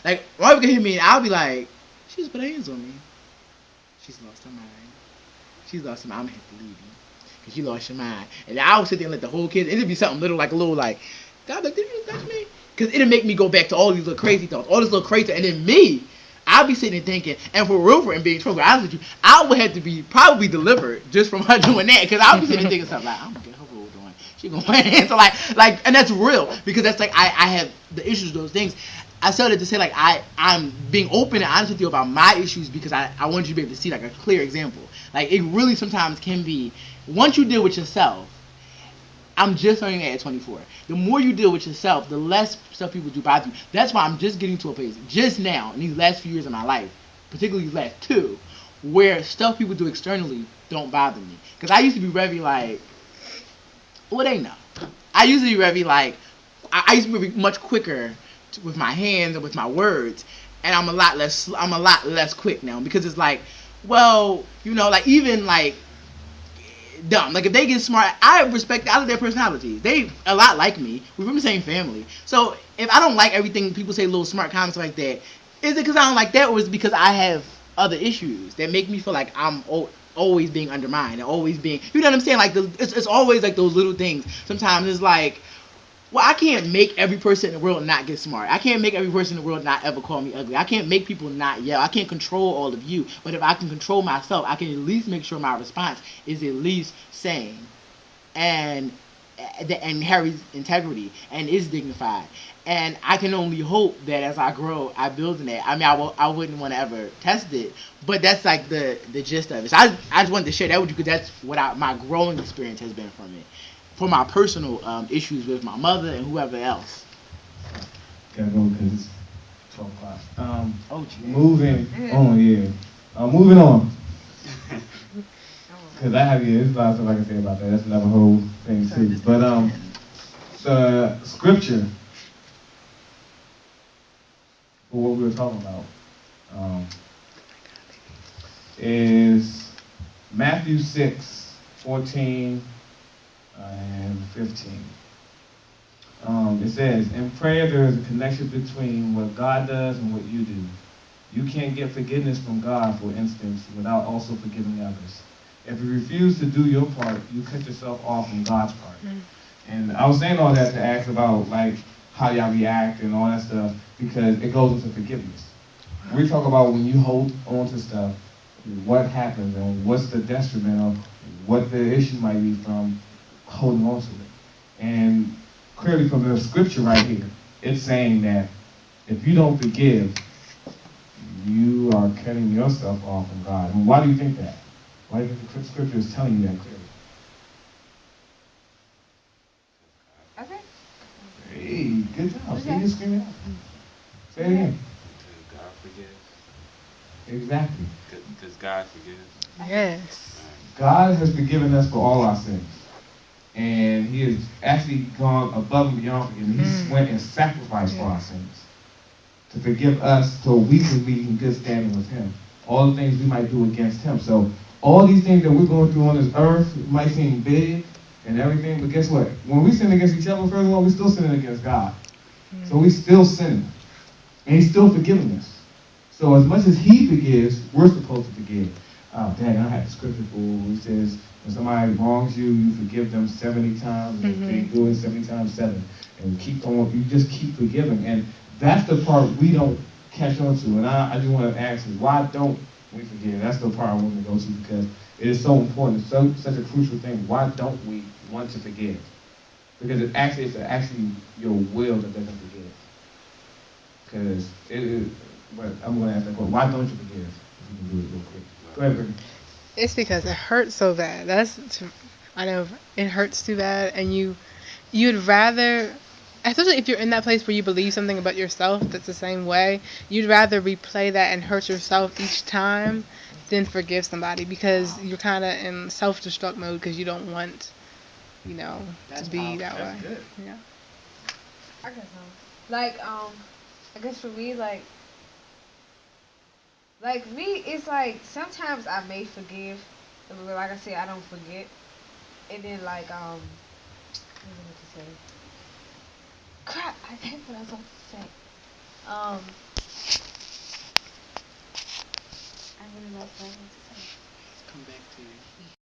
Like, my wife can hit me and I'll be like, she just put her hands on me. She's lost her mind. She's lost her mind. I'm gonna have to leave you. Because you lost your mind. And I would sit there and let the whole kid, it'd be something little, like a little, like, God, like, did you just touch me? Because it'd make me go back to all these little crazy thoughts, all this little crazy, and then me, I'll be sitting there thinking, and for real, and being truthful, honest with you, I would have to be probably delivered just from her doing that, because I'll be sitting there thinking something like, I'm gonna get her roll doing. She gonna put her hands on, and that's real, because that's like, I have the issues with those things. I started to say, like, I'm being open and honest with you about my issues because I want you to be able to see, like, a clear example. Like, it really sometimes can be, once you deal with yourself, I'm just learning that at 24. The more you deal with yourself, the less stuff people do bother you. That's why I'm just getting to a place, just now, in these last few years of my life, particularly these last two, where stuff people do externally don't bother me. Because I used to be very, like, well, they know. I used to be very, like, I used to be much quicker with my hands and with my words, and I'm a lot less quick now, because it's like, well, you know, like, even like dumb, like, if they get smart, I respect out of their personalities. They a lot like me. We're from the same family, so if I don't like everything people say, little smart comments like that, is it because I don't like that, or is it because I have other issues that make me feel like I'm always being undermined and always being, you know what I'm saying, like, it's always like those little things. Sometimes it's like, well, I can't make every person in the world not get smart. I can't make every person in the world not ever call me ugly. I can't make people not yell. I can't control all of you. But if I can control myself, I can at least make sure my response is at least sane and Harry's integrity and is dignified. And I can only hope that as I grow, I build in that. I mean, I wouldn't want to ever test it, but that's like the gist of it. So I just wanted to share that with you because that's what my growing experience has been from it, for my personal issues with my mother and whoever else. Gotta go because it's 12 o'clock. Oh, geez. Moving on, yeah. Moving on. Because there's a lot of stuff I can say about that. That's another whole thing too. But the scripture for what we were talking about is Matthew 6:14 and 15. It says, in prayer there is a connection between what God does and what you do. You can't get forgiveness from God, for instance, without also forgiving others. If you refuse to do your part, you cut yourself off from God's part. And I was saying all that to ask about, like, how y'all react and all that stuff, because it goes into forgiveness. We talk about when you hold on to stuff, what happens and what's the detriment of what the issue might be from holding on to it. And clearly from the scripture right here, it's saying that if you don't forgive, you are cutting yourself off from God. And why do you think that? Why do you think the scripture is telling you that clearly? Okay. Hey, good job. See, you screaming out. Say it again. Does God forgive? Exactly. Does God forgive? Yes. God has forgiven us for all our sins. And he has actually gone above and beyond forgiveness. He went and sacrificed for our sins to forgive us so we can be in good standing with him. All the things we might do against him. So all these things that we're going through on this earth might seem big and everything, but guess what? When we sin against each other, first of all, we're still sinning against God. So we still sinning. And he's still forgiving us. So as much as he forgives, we're supposed to forgive. Dang, I had the scripture for it says, when somebody wrongs you, you forgive them 70 times, and if they do it 70 times 7. And keep on, you just keep forgiving. And that's the part we don't catch on to. And I just want to ask you, why don't we forgive? That's the part I want to go to because it is so important. It's such a crucial thing. Why don't we want to forgive? Because it's actually your will that doesn't forgive. Because it is, but I'm going to ask that question. Why don't you forgive? If you can do it real quick. Go ahead, Brittany. It's because it hurts so bad. I know it hurts too bad, and you'd rather, especially if you're in that place where you believe something about yourself that's the same way, you'd rather replay that and hurt yourself each time than forgive somebody because you're kind of in self-destruct mode because you don't want, to be that way. Good. Yeah. I guess so. Like, I guess for me, like me, it's like sometimes I may forgive, but like I said, I don't forget. And then what was I about to say? Crap, I hate what I was about to say. Um, Come back to you.